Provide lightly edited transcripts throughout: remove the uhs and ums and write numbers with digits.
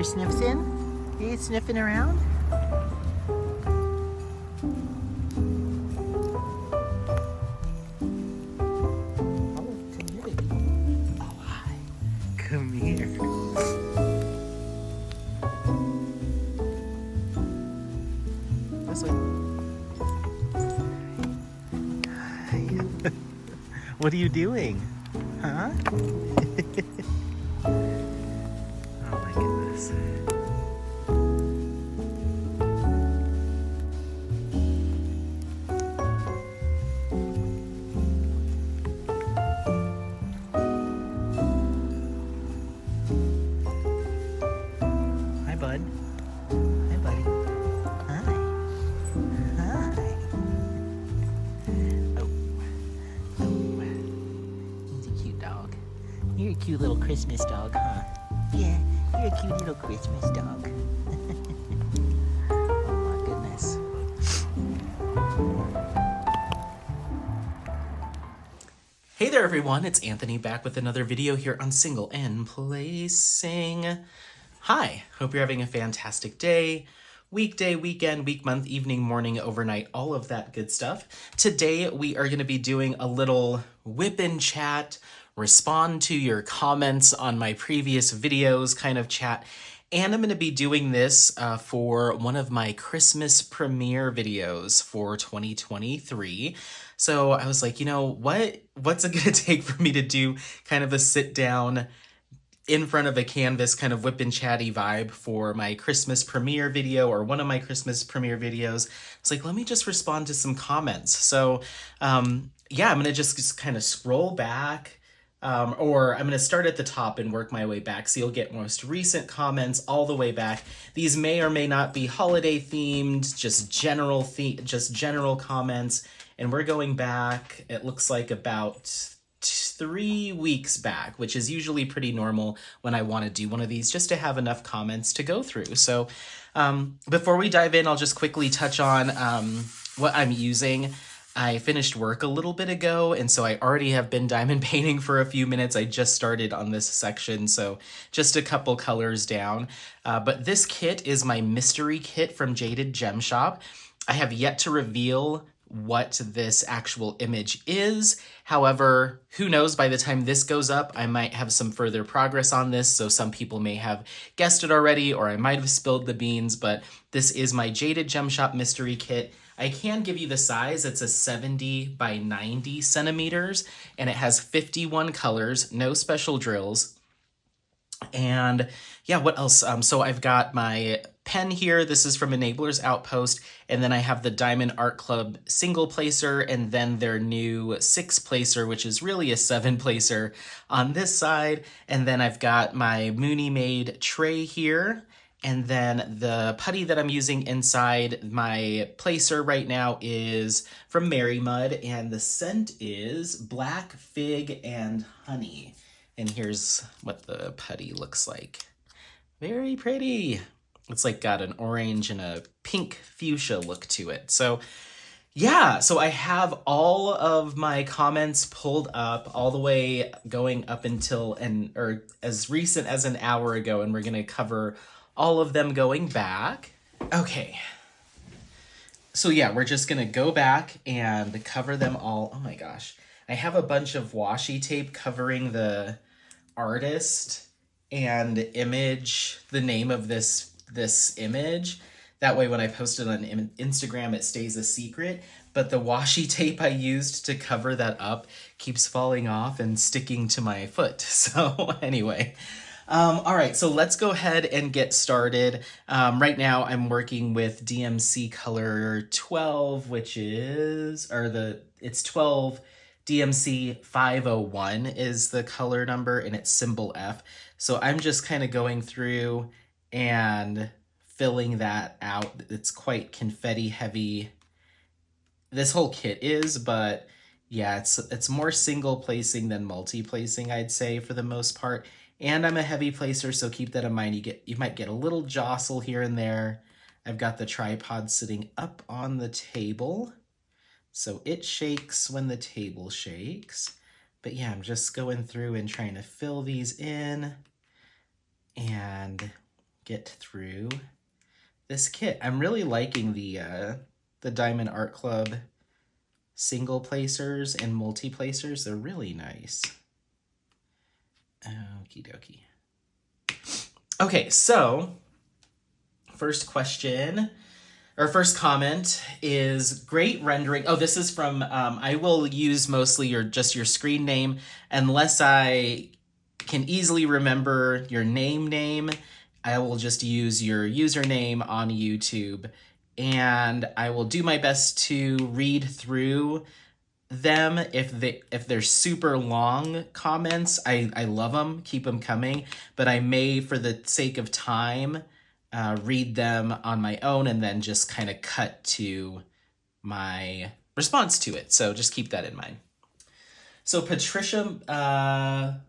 your sniffs in? Are you sniffing around? Oh, timidity. Oh, hi. Come here. This way. Hi. What are you doing? Huh? Oh my goodness. Hi, bud. Hi, buddy. Hi. Hi. Oh. Oh. He's a cute dog. You're a cute little Christmas dog, huh? Yeah, you're a cute little Christmas dog. Oh my goodness. Hey there everyone, it's Anthony back with another video here on Single and Placing. Hi, hope you're having a fantastic day, weekday, weekend, week, month, evening, morning, overnight, all of that good stuff. Today we are going to be doing a little WIP chat, respond to your comments on my previous videos kind of chat. And I'm going to be doing this for one of my Christmas premiere videos for 2023. So I was like, you know, what's it going to take for me to do kind of a sit down in front of a canvas kind of WIP and chatty vibe for my Christmas premiere video or one of my Christmas premiere videos. It's like, let me just respond to some comments. So yeah, I'm going to just kind of scroll back. Or I'm going to start at the top and work my way back. So you'll get most recent comments all the way back. These may or may not be holiday themed, just general comments. And we're going back, it looks like about 3 weeks back, which is usually pretty normal when I want to do one of these, just to have enough comments to go through. So before we dive in, I'll just quickly touch on what I'm using. I finished work a little bit ago, and so I already have been diamond painting for a few minutes. I just started on this section, so just a couple colors down. But this kit is my mystery kit from Jaded Gem Shop. I have yet to reveal what this actual image is. However, who knows, by the time this goes up, I might have some further progress on this, so some people may have guessed it already, or I might have spilled the beans, but this is my Jaded Gem Shop mystery kit. I can give you the size. It's a 70 by 90 centimeters, and it has 51 colors, no special drills. And yeah, what else? So I've got my pen here. This is from Enablers Outpost. And then I have the Diamond Art Club single placer and then their new 6 placer, which is really a 7 placer on this side. And then I've got my Mooney Made tray here. And then the putty that I'm using inside my placer right now is from Mary Mud, and the scent is Black Fig and Honey. And here's what the putty looks like. Very pretty. It's like got an orange and a pink fuchsia look to it. So yeah, so I have all of my comments pulled up all the way going up until or as recent as an hour ago, and we're going to cover all of them going back. Okay. So yeah, we're just going to go back and cover them all. Oh my gosh. I have a bunch of washi tape covering the artist and image, the name of this image. That way when I post it on Instagram, it stays a secret. But the washi tape I used to cover that up keeps falling off and sticking to my foot. So anyway, all right, so let's go ahead and get started. Right now I'm working with DMC color 12, which is, it's 12 DMC 501 is the color number, and it's symbol F. So I'm just kind of going through and filling that out. It's quite confetti heavy. This whole kit is, but yeah, it's more single placing than multi placing, I'd say, for the most part. And I'm a heavy placer, so keep that in mind. You might get a little jostle here and there. I've got the tripod sitting up on the table, so it shakes when the table shakes. But yeah, I'm just going through and trying to fill these in and get through this kit. I'm really liking the Diamond Art Club single placers and multi placers. They're really nice. Okie dokie. Okay, so first question, or first comment is great rendering. Oh, this is from, I will use mostly just your screen name unless I can easily remember your name. I will just use your username on YouTube, and I will do my best to read through them. If they're super long comments, I love them, keep them coming, but I may, for the sake of time, read them on my own and then just kind of cut to my response to it. So just keep that in mind. So Patricia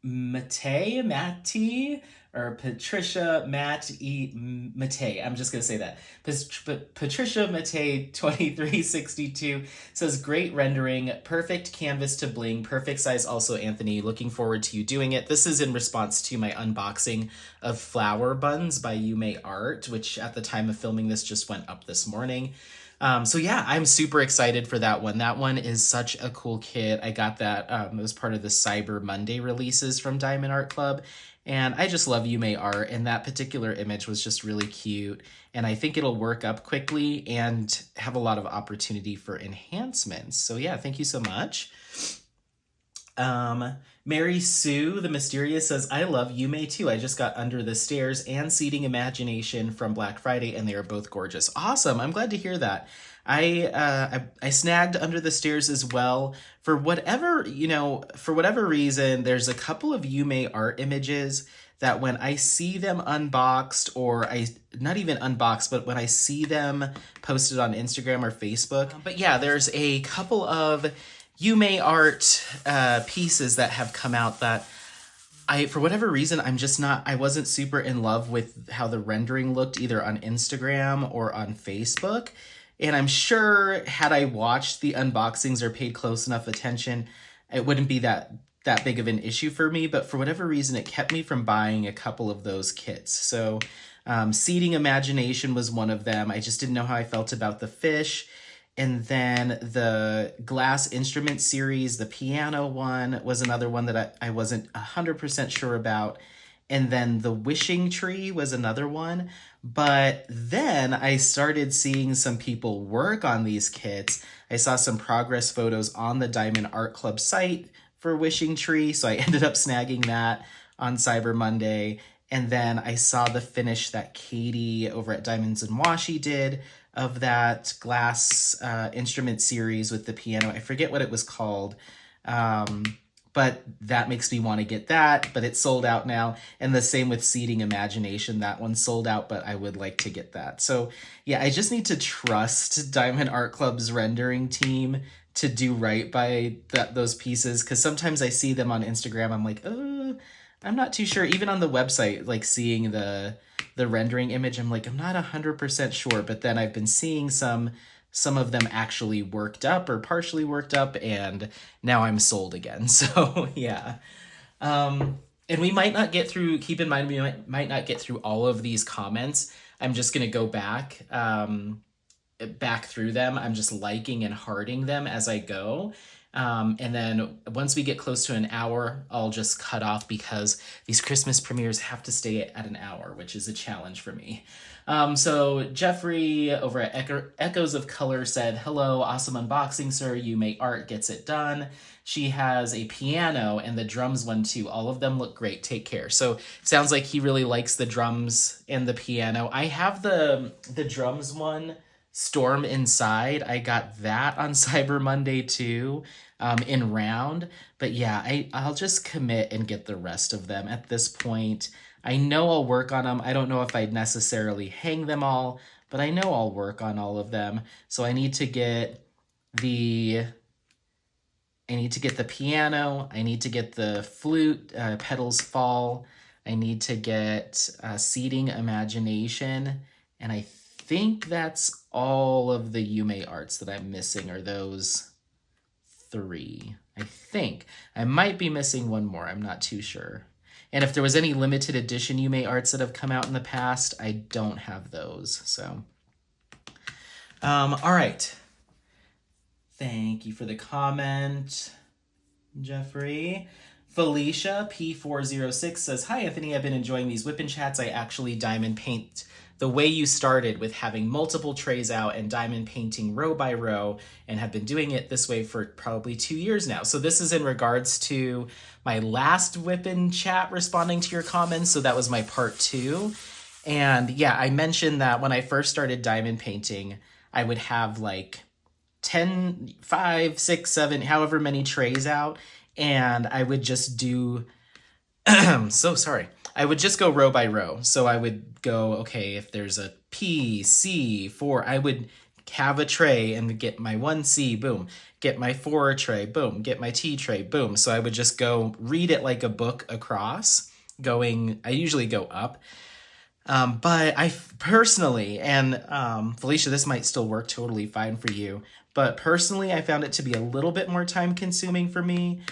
Matty, or Patricia Matty, I'm just going to say that. Patricia Matty 2362 says, great rendering, perfect canvas to bling, perfect size also, Anthony. Looking forward to you doing it. This is in response to my unboxing of Flower Buns by Yume Art, which at the time of filming this just went up this morning. So yeah, I'm super excited for that one. That one is such a cool kit. I got that as part of the Cyber Monday releases from Diamond Art Club. And I just love Yume Art, and that particular image was just really cute. And I think it'll work up quickly and have a lot of opportunity for enhancements. So yeah, thank you so much. Mary Sue the Mysterious says, I love Yume too. I just got Under the Stairs and Seating Imagination from Black Friday, and they are both gorgeous. Awesome. I'm glad to hear that. I snagged Under the Stairs as well. For whatever reason, there's a couple of Yume art images that when I see them unboxed, or not even unboxed, but when I see them posted on Instagram or Facebook. But yeah, there's a couple of Yume art pieces that have come out that for whatever reason, I wasn't super in love with how the rendering looked either on Instagram or on Facebook. And I'm sure had I watched the unboxings or paid close enough attention, it wouldn't be that big of an issue for me. But for whatever reason, it kept me from buying a couple of those kits. So Seating Imagination was one of them. I just didn't know how I felt about the fish. And then the Glass Instrument series, the piano one, was another one that I wasn't 100% sure about. And then the Wishing Tree was another one. But then I started seeing some people work on these kits. I saw some progress photos on the Diamond Art Club site for Wishing Tree, so I ended up snagging that on Cyber Monday. And then I saw the finish that Katie over at Diamonds and Washi did of that Glass Instrument series with the piano. I forget what it was called. But that makes me want to get that, but it's sold out now. And the same with Seating Imagination. That one's sold out, but I would like to get that. So yeah, I just need to trust Diamond Art Club's rendering team to do right by those pieces. Because sometimes I see them on Instagram, I'm like, I'm not too sure. Even on the website, like seeing the rendering image, I'm like, I'm not 100% sure. But then I've been seeing some of them actually worked up or partially worked up, and now I'm sold again. So yeah. And we might not get through, keep in mind, we might not get through all of these comments. I'm just going to go back through them. I'm just liking and hearting them as I go. And then once we get close to an hour, I'll just cut off because these Christmas premieres have to stay at an hour, which is a challenge for me. So Jeffrey over at Echoes of Color said, hello, awesome unboxing, sir. Yume Art gets it done. She has a piano and the drums one too. All of them look great. Take care. So sounds like he really likes the drums and the piano. I have the drums one, Storm Inside. I got that on Cyber Monday too, in round. But yeah, I'll just commit and get the rest of them at this point. I know I'll work on them. I don't know if I'd necessarily hang them all, but I know I'll work on all of them. So I need to get the piano. I need to get the flute, Petals Fall. I need to get Seating Imagination. And I think that's all of the Yume arts that I'm missing, are those 3. I think. I might be missing one more. I'm not too sure. And if there was any limited edition Yume arts that have come out in the past, I don't have those. So, all right. Thank you for the comment, Jeffrey. Felicia P406 says, "Hi, Anthony. I've been enjoying these WIP Chats. I actually diamond paint the way you started with having multiple trays out and diamond painting row by row, and have been doing it this way for probably 2 years now." So this is in regards to my last WIP Chat responding to your comments. So that was my part 2. And yeah, I mentioned that when I first started diamond painting, I would have like 10, 5, 6, 7, however many trays out. And I would just do, so sorry. I would just go row by row. So I would go, okay, if there's a P, C, 4, I would have a tray and get my 1C, boom. Get my 4 tray, boom. Get my T tray, boom. So I would just go read it like a book across, I usually go up. But I personally, and Felicia, this might still work totally fine for you, but personally, I found it to be a little bit more time consuming for me,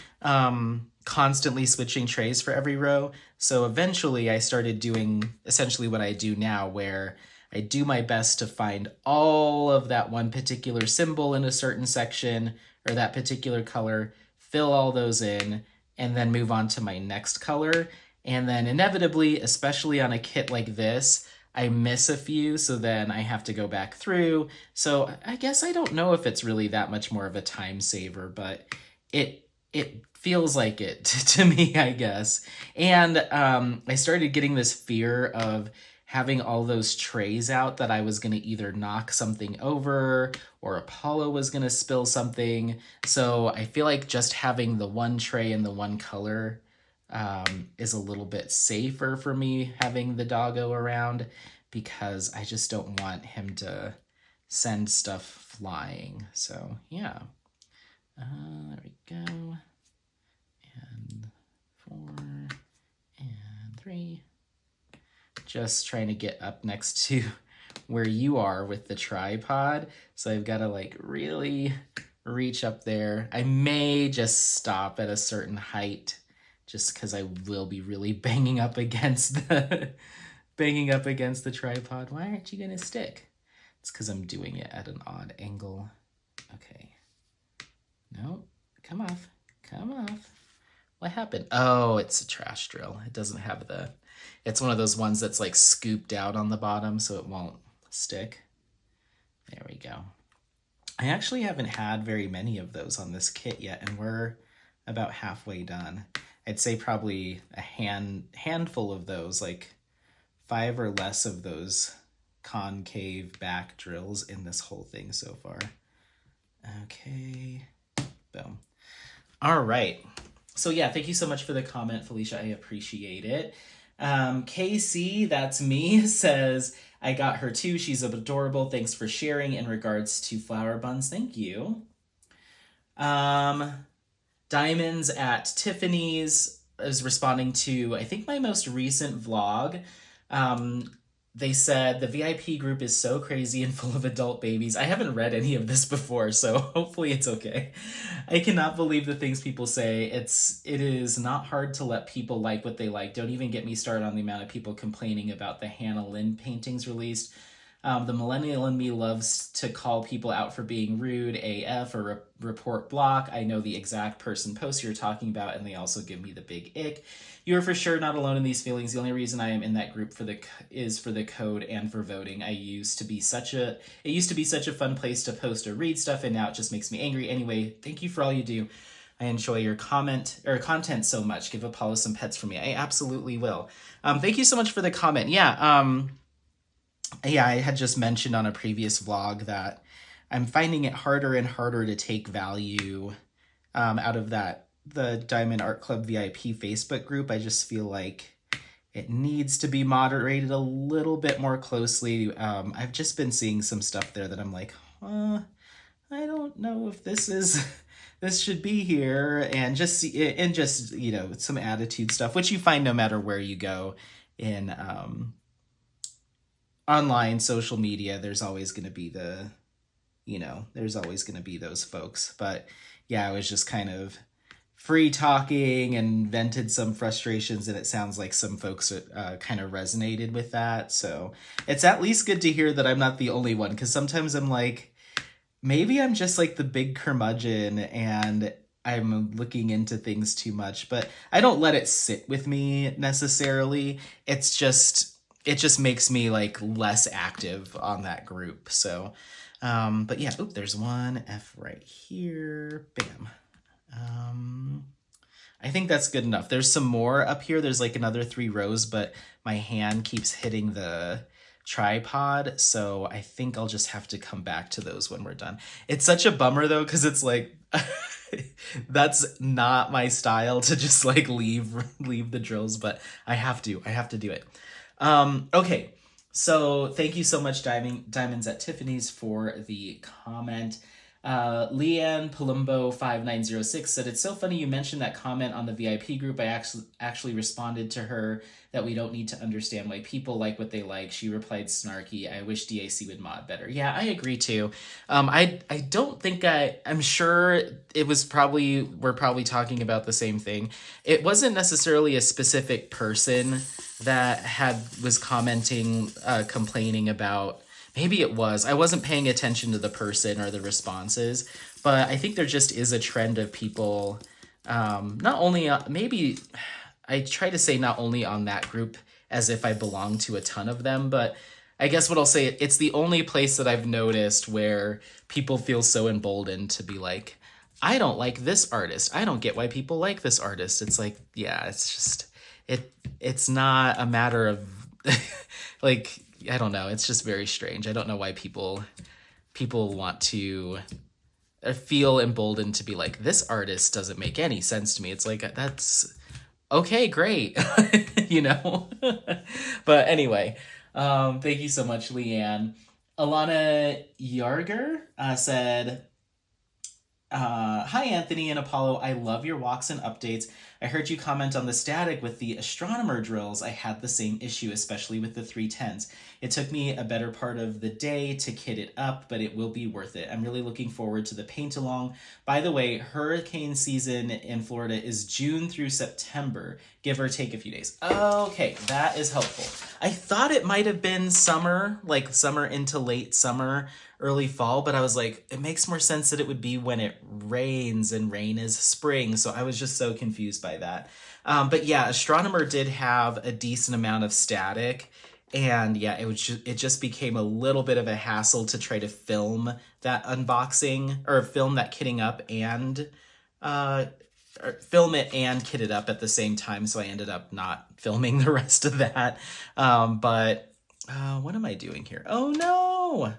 constantly switching trays for every row. So eventually I started doing essentially what I do now, where I do my best to find all of that one particular symbol in a certain section or that particular color, fill all those in, and then move on to my next color. And then inevitably, especially on a kit like this, I miss a few, so then I have to go back through. So I guess I don't know if it's really that much more of a time saver, but it feels like it to me, I guess. And I started getting this fear of having all those trays out that I was going to either knock something over or Apollo was going to spill something. So I feel like just having the one tray and the one color is a little bit safer for me, having the doggo around, because I just don't want him to send stuff flying. So yeah, there we go. And 4 and 3. Just trying to get up next to where you are with the tripod. So I've got to like really reach up there. I may just stop at a certain height, just because I will be really banging up against the tripod. Why aren't you gonna stick? It's because I'm doing it at an odd angle. Okay. No, come off. What happened? Oh, it's a trash drill. It doesn't have it's one of those ones that's like scooped out on the bottom, so it won't stick. There we go. I actually haven't had very many of those on this kit yet, and we're about halfway done. I'd say probably a handful of those, like 5 or less of those concave back drills in this whole thing so far. Okay, boom. All right. So yeah, thank you so much for the comment, Felicia. I appreciate it. KC, that's me, says, "I got her too. She's adorable. Thanks for sharing in regards to flower buns." Thank you. Diamonds at Tiffany's is responding to, I think, my most recent vlog. They said, "The VIP group is so crazy and full of adult babies." I haven't read any of this before, so hopefully it's okay. "I cannot believe the things people say. It is not hard to let people like what they like. Don't even get me started on the amount of people complaining about the Hannah Lynn paintings released. The millennial in me loves to call people out for being rude AF or report block. I know the exact person post you're talking about, and they also give me the big ick. You are for sure not alone in these feelings. The only reason I am in that group is for the code and for voting. It used to be such a fun place to post or read stuff, and now it just makes me angry. Anyway, thank you for all you do. I enjoy your content so much. Give Apollo some pets for me." I absolutely will. Thank you so much for the comment. Yeah, I had just mentioned on a previous vlog that I'm finding it harder and harder to take value out of the Diamond Art Club VIP Facebook group. I just feel like it needs to be moderated a little bit more closely. I've just been seeing some stuff there that I'm like, I don't know if this should be here, and just some attitude stuff, which you find no matter where you go in online social media. There's always going to be those folks. But yeah, I was just kind of free talking and vented some frustrations, and it sounds like some folks kind of resonated with that. So it's at least good to hear that I'm not the only one, because sometimes I'm like, maybe I'm just like the big curmudgeon and I'm looking into things too much, but I don't let it sit with me necessarily. It just makes me like less active on that group. So, but yeah, there's one F right here. Bam. I think that's good enough. There's some more up here. There's like another 3 rows, but my hand keeps hitting the tripod, so I think I'll just have to come back to those when we're done. It's such a bummer though, because it's like that's not my style to just like leave the drills, but I have to do it. Okay, so thank you so much, Diamonds at Tiffany's, for the comment. Leanne Palumbo 5906 said, "It's so funny you mentioned that comment on the VIP group. I actually responded to her that we don't need to understand why people like what they like. She replied snarky, I wish DAC would mod better." Yeah, I agree too. I don't think I'm sure it was we're probably talking about the same thing. It wasn't necessarily a specific person that was commenting, complaining about. Maybe it was. I wasn't paying attention to the person or the responses, but I think there just is a trend of people, not only, maybe I try to say not only on that group as if I belong to a ton of them, but I guess what I'll say, it's the only place that I've noticed where people feel so emboldened to be like, I don't like this artist. I don't get why people like this artist. It's like, yeah, it's just, it's not a matter of like, I don't know. It's just very strange. I don't know why people want to feel emboldened to be like, this artist doesn't make any sense to me. It's like, that's okay, great. you know? But anyway, thank you so much, Leanne. Alana Yarger said, "Hi, Anthony and Apollo. I love your walks and updates. I heard you comment on the static with the astronomer drills. I had the same issue, especially with the 310s. It took me a better part of the day to kit it up, but it will be worth it. I'm really looking forward to the paint along. By the way, hurricane season in Florida is June through September, give or take a few days." Okay, that is helpful. I thought it might have been summer, like summer into late summer, early fall, but I was like, it makes more sense that it would be when it rains, and rain is spring. So I was just so confused by that. But yeah, astronomer did have a decent amount of static, and yeah, it just became a little bit of a hassle to try to film that unboxing, or film that kitting up, and or film it and kit it up at the same time. So I ended up not filming the rest of that. But what am I doing here? Oh no!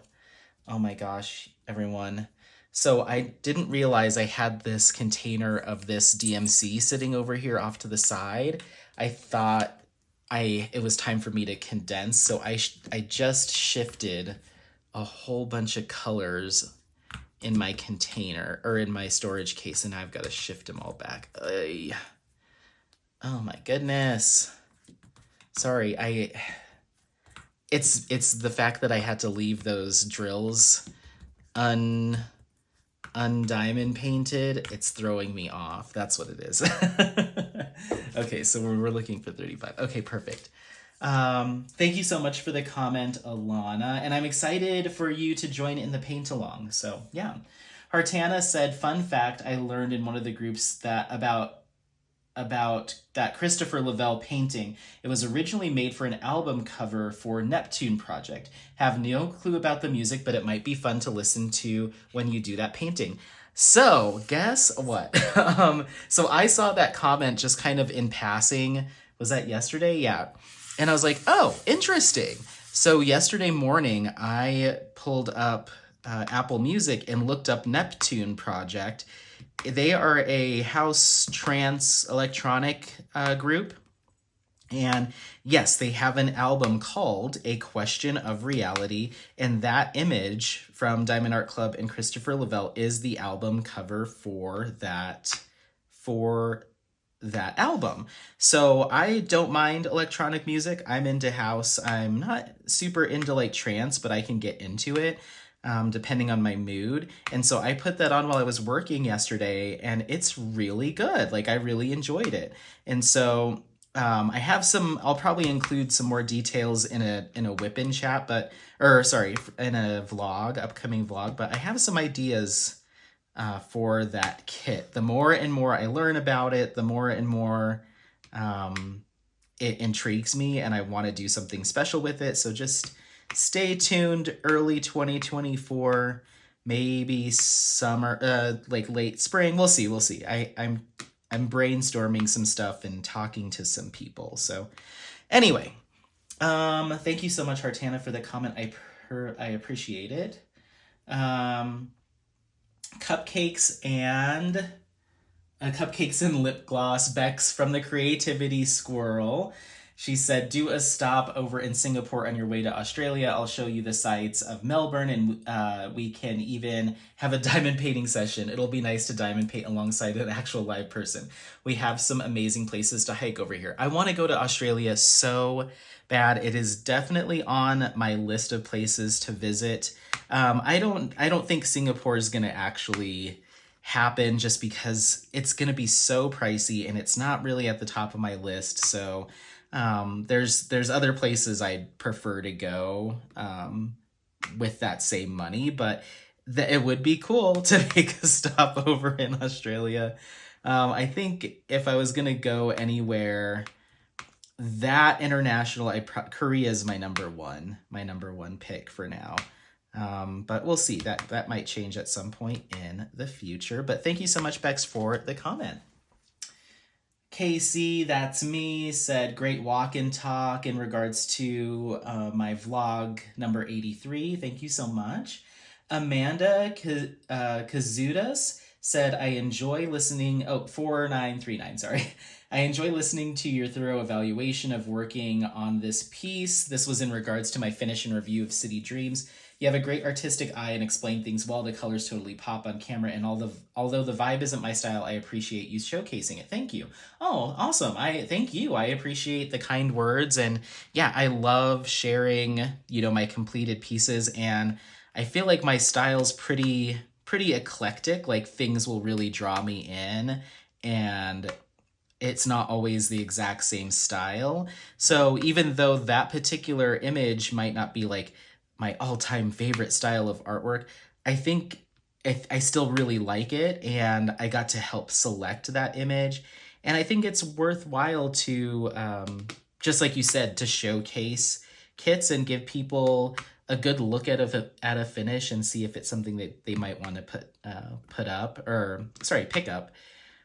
Oh my gosh, everyone. So I didn't realize I had this container of this DMC sitting over here off to the side. I thought it was time for me to condense, so I just shifted a whole bunch of colors in my container, or in my storage case, and I've got to shift them all back. Oh my goodness. Sorry, it's the fact that I had to leave those drills undiamond painted. It's throwing me off. That's what it is. Okay, so we're looking for 35. Okay, perfect. Thank you so much for the comment, Alana, and I'm excited for you to join in the paint along. So yeah. Hartana said, "Fun fact I learned in one of the groups that about that Christopher Lavelle painting. It was originally made for an album cover for Neptune Project. Have no clue about the music, but it might be fun to listen to when you do that painting." So guess what? So I saw that comment just kind of in passing. Was that yesterday? Yeah. And I was like, oh, interesting. So yesterday morning, I pulled up Apple Music and looked up Neptune Project. They are a house trance electronic group. And yes, they have an album called A Question of Reality. And that image from Diamond Art Club and Christopher Lavelle is the album cover for that album. So I don't mind electronic music. I'm into house. I'm not super into like trance, but I can get into it. depending on my mood. And so I put that on while I was working yesterday, and it's really good. Like, I really enjoyed it. And so I have some, I'll probably include some more details in a WIP chat, in a vlog, upcoming vlog, but I have some ideas for that kit. The more and more I learn about it, the more and more it intrigues me, and I want to do something special with it. So just stay tuned. Early 2024, maybe summer, like late spring. We'll see. I'm brainstorming some stuff and talking to some people. So anyway, thank you so much, Hartana, for the comment. I appreciate it. Cupcakes and lip gloss. Bex from the Creativity Squirrel. She said, do a stop over in Singapore on your way to Australia. I'll show you the sights of Melbourne, and we can even have a diamond painting session. It'll be nice to diamond paint alongside an actual live person. We have some amazing places to hike over here. I want to go to Australia so bad. It is definitely on my list of places to visit. I don't think Singapore is going to actually happen, just because it's going to be so pricey and it's not really at the top of my list. So there's other places I'd prefer to go with that same money, but it would be cool to make a stop over in Australia. I think if I was going to go anywhere that international, Korea is my number one pick for now. But we'll see. That might change at some point in the future. But thank you so much, Bex, for the comment. Casey, that's me, said great walk and talk in regards to my vlog number 83. Thank you so much. Amanda Kazudas said, I enjoy listening, 4939, sorry. I enjoy listening to your thorough evaluation of working on this piece. This was in regards to my finish and review of City Dreams. You have a great artistic eye and explain things well. The colors totally pop on camera, and although the vibe isn't my style, I appreciate you showcasing it. Thank you. Oh, awesome. Thank you. I appreciate the kind words, and yeah, I love sharing, my completed pieces, and I feel like my style's pretty eclectic. Like, things will really draw me in, and it's not always the exact same style. So even though that particular image might not be like my all-time favorite style of artwork, I think I still really like it, and I got to help select that image. And I think it's worthwhile to, just like you said, to showcase kits and give people a good look at a finish and see if it's something that they might want to pick up.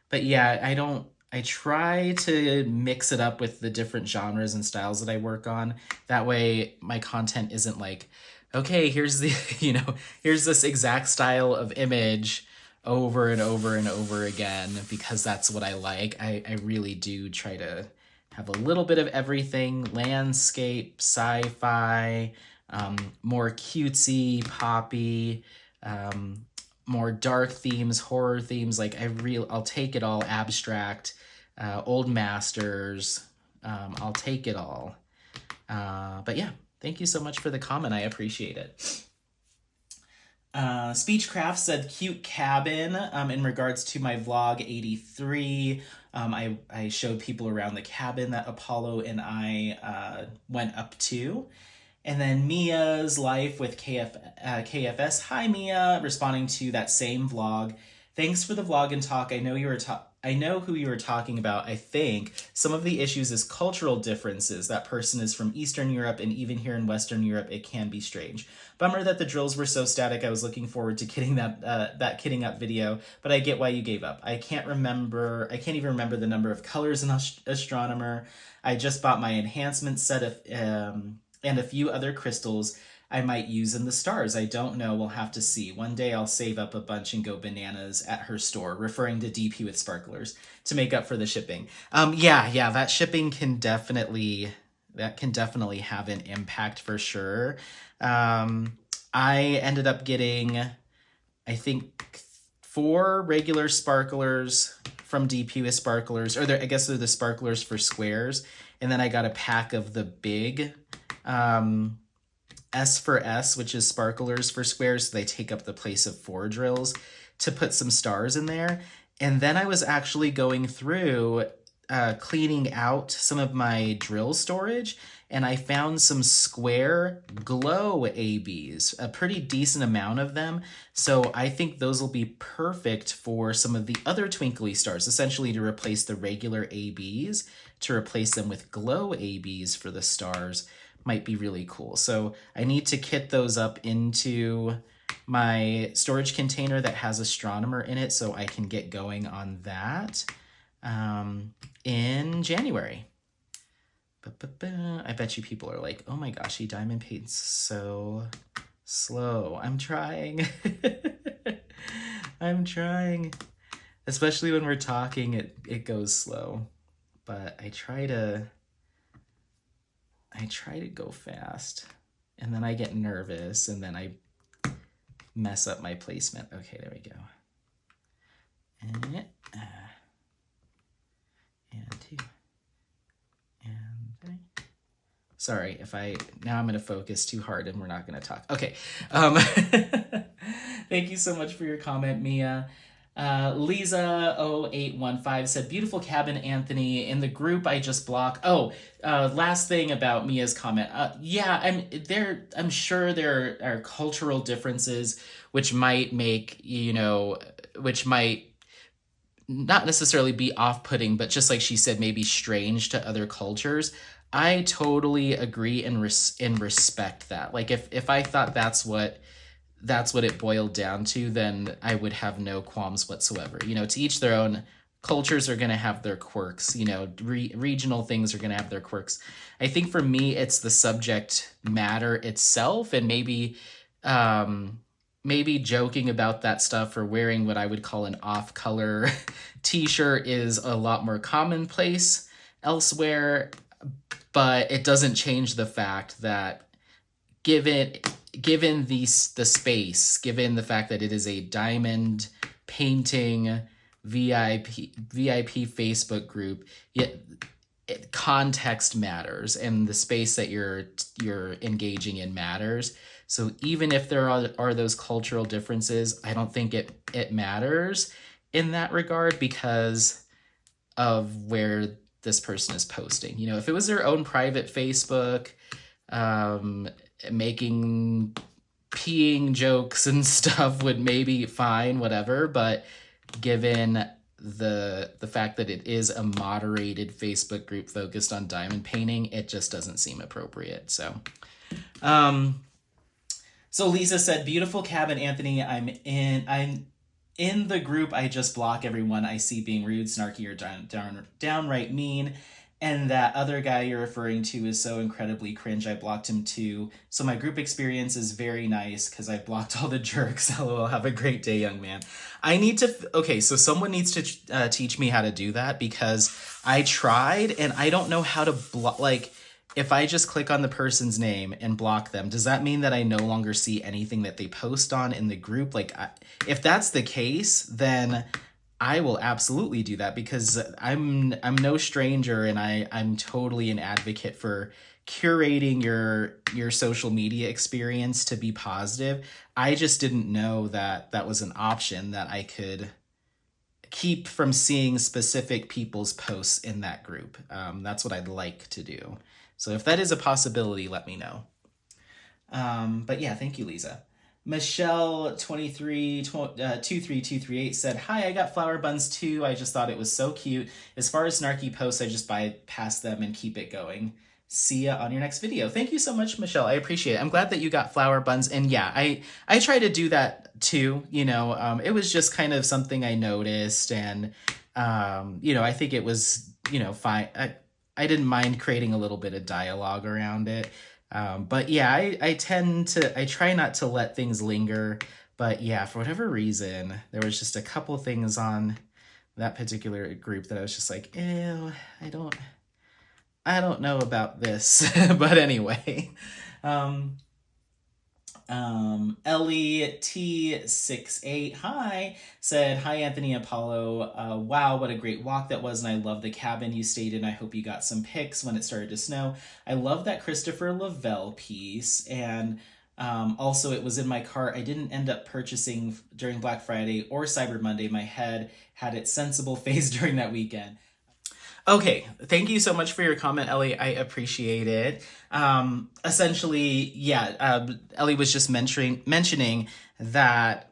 But yeah, I try to mix it up with the different genres and styles that I work on. That way my content isn't like, okay, here's this exact style of image over and over and over again, because that's what I like. I really do try to have a little bit of everything: landscape, sci-fi, more cutesy, poppy, more dark themes, horror themes. Like, I'll take it all. Abstract, old masters, I'll take it all. But yeah, thank you so much for the comment. I appreciate it. Speechcraft said cute cabin in regards to my vlog 83. I showed people around the cabin that Apollo and I went up to. And then Mia's life with KFS. Hi, Mia, responding to that same vlog. Thanks for the vlog and talk. I know who you were talking about. I think some of the issues is cultural differences. That person is from Eastern Europe, and even here in Western Europe, it can be strange. Bummer that the drills were so static. I was looking forward to getting that kitting up video, but I get why you gave up. I can't even remember the number of colors in Astronomer. I just bought my enhancement set of and a few other crystals I might use in the stars. I don't know. We'll have to see. One day I'll save up a bunch and go bananas at her store, referring to DP with sparklers, to make up for the shipping. Yeah, that shipping can definitely have an impact for sure. I ended up getting, I think, 4 regular sparklers from DP with sparklers, or I guess they're the sparklers for squares. And then I got a pack of the big S for S, which is sparklers for squares. So they take up the place of 4 drills to put some stars in there. And then I was actually going through cleaning out some of my drill storage, and I found some square glow ABs, a pretty decent amount of them. So I think those will be perfect for some of the other twinkly stars, essentially to replace the regular ABs, to replace them with glow ABs for the stars might be really cool. So I need to kit those up into my storage container that has astronomer in it so I can get going on that in January. I bet you people are like, oh my gosh, he diamond paints so slow. I'm trying. I'm trying. Especially when we're talking, it goes slow. But I try to go fast, and then I get nervous, and then I mess up my placement. Okay, there we go. And 2. And 3. Sorry if now I'm going to focus too hard and we're not going to talk. Okay. Thank you so much for your comment, Mia. Lisa0815 said, beautiful cabin, Anthony. In the group, I just block. Last thing about Mia's comment. Yeah, I'm sure there are cultural differences which might make, which might not necessarily be off-putting, but just like she said, maybe strange to other cultures. I totally agree and respect that. Like if I thought that's what it boiled down to, then I would have no qualms whatsoever. To each their own. Cultures are going to have their quirks. Regional things are going to have their quirks. I think for me, it's the subject matter itself, and maybe joking about that stuff or wearing what I would call an off-color t-shirt is a lot more commonplace elsewhere, but it doesn't change the fact that given the space, given the fact that it is a diamond painting VIP Facebook group, context matters, and the space that you're engaging in matters. So even if there are those cultural differences, I don't think it matters in that regard because of where this person is posting. If it was their own private Facebook, making peeing jokes and stuff would maybe fine, whatever, but given the fact that it is a moderated Facebook group focused on diamond painting, it just doesn't seem appropriate. So Lisa said, beautiful cabin, Anthony. I'm in the group. I just block everyone I see being rude, snarky, or downright mean. And that other guy you're referring to is so incredibly cringe. I blocked him too. So my group experience is very nice because I blocked all the jerks. LOL. Have a great day, young man. I need to... Okay, so someone needs to teach me how to do that because I tried and I don't know how to block... Like, if I just click on the person's name and block them, does that mean that I no longer see anything that they post on in the group? Like, if that's the case, then I will absolutely do that because I'm no stranger, and I'm totally an advocate for curating your social media experience to be positive. I just didn't know that that was an option, that I could keep from seeing specific people's posts in that group. That's what I'd like to do. So if that is a possibility, let me know. But yeah, thank you, Lisa. Michelle 23238 said, hi, I got flower buns too. I just thought it was so cute. As far as snarky posts, I just bypass them and keep it going. See ya on your next video. Thank you so much, Michelle. I appreciate it. I'm glad that you got flower buns. And yeah, I try to do that too. It was just kind of something I noticed. And, I think it was, fine. I didn't mind creating a little bit of dialogue around it. But yeah, I try not to let things linger, but yeah, for whatever reason, there was just a couple things on that particular group that I was just like, ew, I don't know about this, but anyway. Ellie T68, hi, said, hi, Anthony Apollo. Wow, what a great walk that was, and I love the cabin you stayed in. I hope you got some pics when it started to snow. I love that Christopher Lavelle piece, and also it was in my cart. I didn't end up purchasing during Black Friday or Cyber Monday. My head had its sensible phase during that weekend. Okay, thank you so much for your comment, Ellie. I appreciate it. Essentially, yeah, Ellie was just mentioning that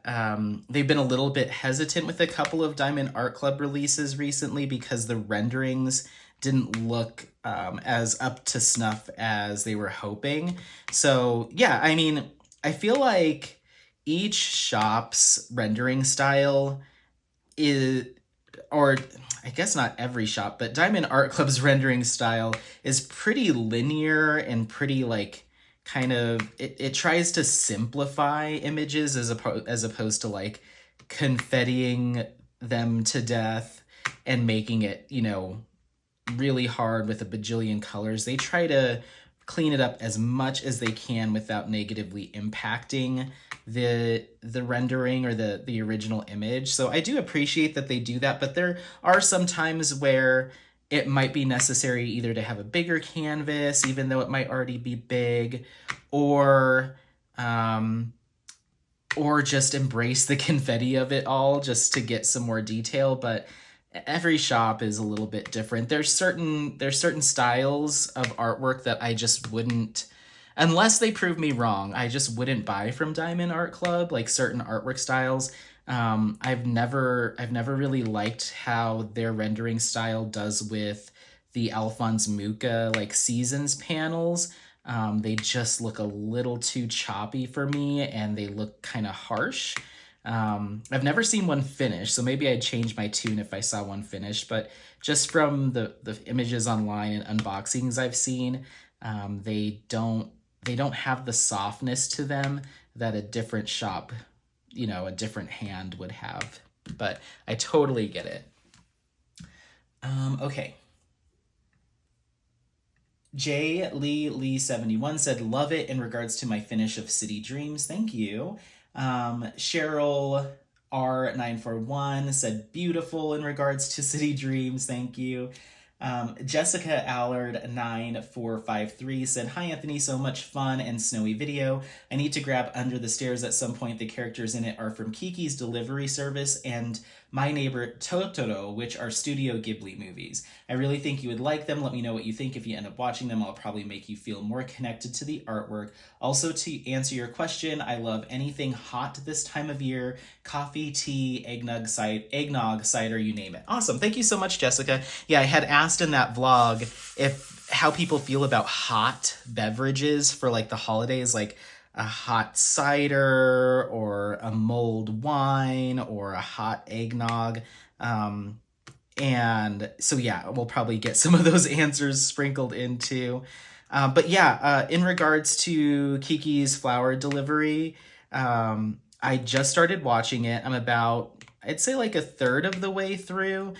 they've been a little bit hesitant with a couple of Diamond Art Club releases recently because the renderings didn't look as up to snuff as they were hoping. So, yeah, I mean, I feel like each shop's rendering style is, or I guess not every shop, but Diamond Art Club's rendering style is pretty linear and pretty like kind of, it tries to simplify images as opposed to like confettiing them to death and making it, you know, really hard with a bajillion colors. They try to clean it up as much as they can without negatively impacting the rendering or the original image. So I do appreciate that they do that, but there are some times where it might be necessary either to have a bigger canvas, even though it might already be big, or just embrace the confetti of it all just to get some more detail. But every shop is a little bit different. There's certain styles of artwork that I just wouldn't, unless they prove me wrong, I just wouldn't buy from Diamond Art Club, like certain artwork styles. I've never really liked how their rendering style does with the Alphonse Mucha like seasons panels. They just look a little too choppy for me, and they look kind of harsh. I've never seen one finished, so maybe I'd change my tune if I saw one finished, but just from the images online and unboxings I've seen, they don't have the softness to them that a different shop, you know, a different hand would have. But I totally get it. Okay. J. Lee 71 said, love it in regards to my finish of City Dreams. Thank you. Cheryl R941 said, beautiful in regards to City Dreams. Thank you. Jessica Allard 9453 said, hi Anthony, so much fun and snowy video. I need to grab Under the Stairs at some point. The characters in it are from Kiki's Delivery Service and My Neighbor Totoro, which are Studio Ghibli movies. I really think you would like them. Let me know what you think. If you end up watching them, I'll probably make you feel more connected to the artwork. Also, to answer your question, I love anything hot this time of year. Coffee, tea, eggnog, cider, you name it. Awesome. Thank you so much, Jessica. Yeah, I had asked in that vlog how people feel about hot beverages for like the holidays, like a hot cider or a mulled wine or a hot eggnog. And so, yeah, we'll probably get some of those answers sprinkled into. But yeah, in regards to Kiki's Flower Delivery, I just started watching it. I'm about, I'd say like a third of the way through.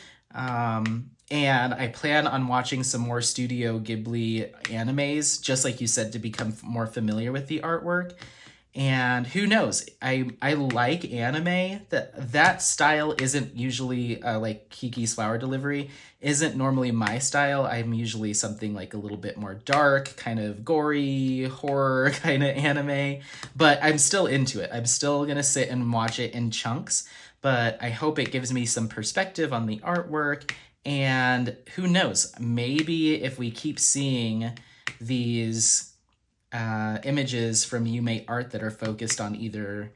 And I plan on watching some more Studio Ghibli animes, just like you said, to become more familiar with the artwork. And who knows, I like anime. That style isn't usually like Kiki's Flower Delivery isn't normally my style. I'm usually something like a little bit more dark, kind of gory, horror kind of anime, but I'm still into it. I'm still gonna sit and watch it in chunks, but I hope it gives me some perspective on the artwork. And who knows, maybe if we keep seeing these images from Yume Art that are focused on either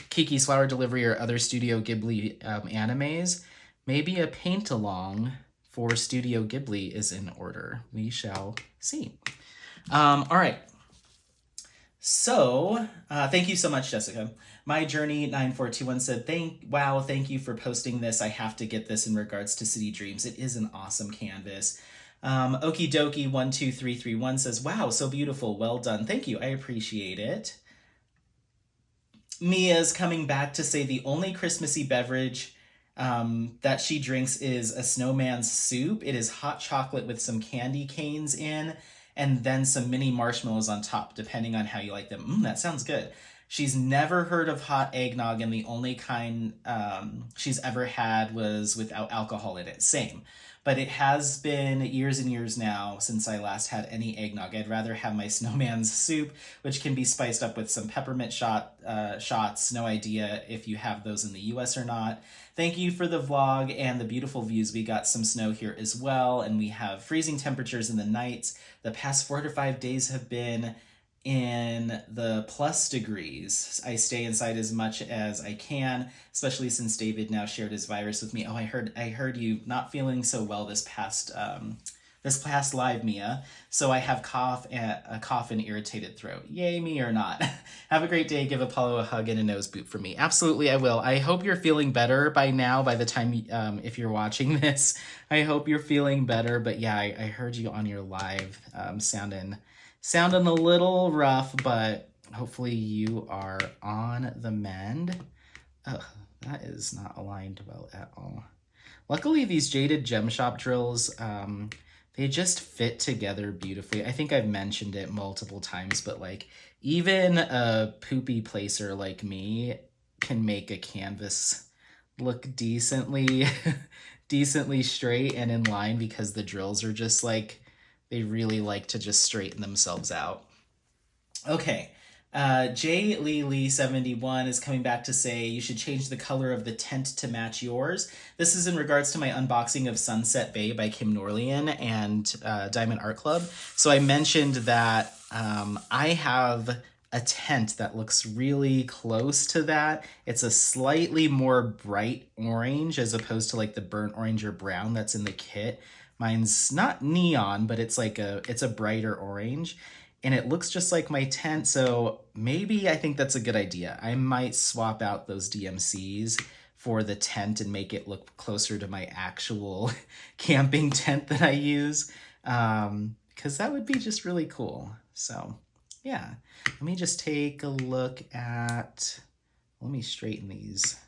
Kiki's Flower Delivery or other Studio Ghibli animes, maybe a paint-along for Studio Ghibli is in order. We shall see. All right. So, thank you so much, Jessica. My Journey 9421 said, thank you for posting this. I have to get this in regards to City Dreams. It is an awesome canvas. Okie dokie 12331 says, wow, so beautiful. Well done. Thank you. I appreciate it. Mia's coming back to say the only Christmassy beverage that she drinks is a snowman's soup. It is hot chocolate with some candy canes in. and then some mini marshmallows on top, depending on how you like them. That sounds good. She's never heard of hot eggnog, and the only kind she's ever had was without alcohol in it. Same. But it has been years and years now since I last had any eggnog. I'd rather have my snowman's soup, which can be spiced up with some peppermint shots. No idea if you have those in the US or not. Thank you for the vlog and the beautiful views. We got some snow here as well, and we have freezing temperatures in the nights. The past 4 to 5 days have been in the plus degrees. I stay inside as much as I can, especially since David now shared his virus with me. Oh, I heard you not feeling so well this past live, Mia. So I have a cough and irritated throat. Yay, me or not. Have a great day. Give Apollo a hug and a nose boot for me. Absolutely, I will. I hope you're feeling better by now, by the time, if you're watching this. I hope you're feeling better. But yeah, I heard you on your live, sounding a little rough, but hopefully you are on the mend. Ugh, that is not aligned well at all. Luckily, these Jaded Gem Shop drills, they just fit together beautifully. I think I've mentioned it multiple times, but like even a poopy placer like me can make a canvas look decently straight and in line, because the drills are just like, they really like to just straighten themselves out. Okay, J. Lee 71 is coming back to say you should change the color of the tent to match yours. This is in regards to my unboxing of Sunset Bay by Kim Norlian and Diamond Art Club. So I mentioned that I have a tent that looks really close to that. It's a slightly more bright orange as opposed to like the burnt orange or brown that's in the kit. Mine's not neon, but it's like it's a brighter orange, and it looks just like my tent. So maybe I think that's a good idea. I might swap out those DMCs for the tent and make it look closer to my actual camping tent that I use, because that would be just really cool. So yeah, let me just take a look at, let me straighten these.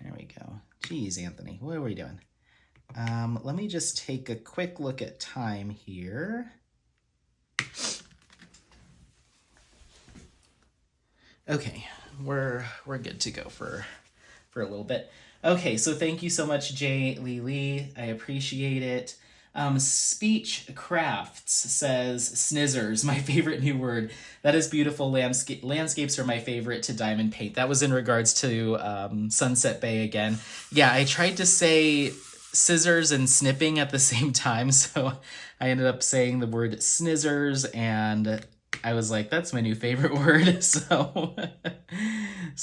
There we go. Geez, Anthony, what are we doing? Let me just take a quick look at time here. Okay, we're good to go for a little bit. Okay, so thank you so much, J. Lee. I appreciate it. Speech Crafts says, snizzers, my favorite new word. That is beautiful. Landscapes are my favorite to diamond paint. That was in regards to Sunset Bay again. Yeah, I tried to say scissors and snipping at the same time, so I ended up saying the word snizzers, and I was like, that's my new favorite word. So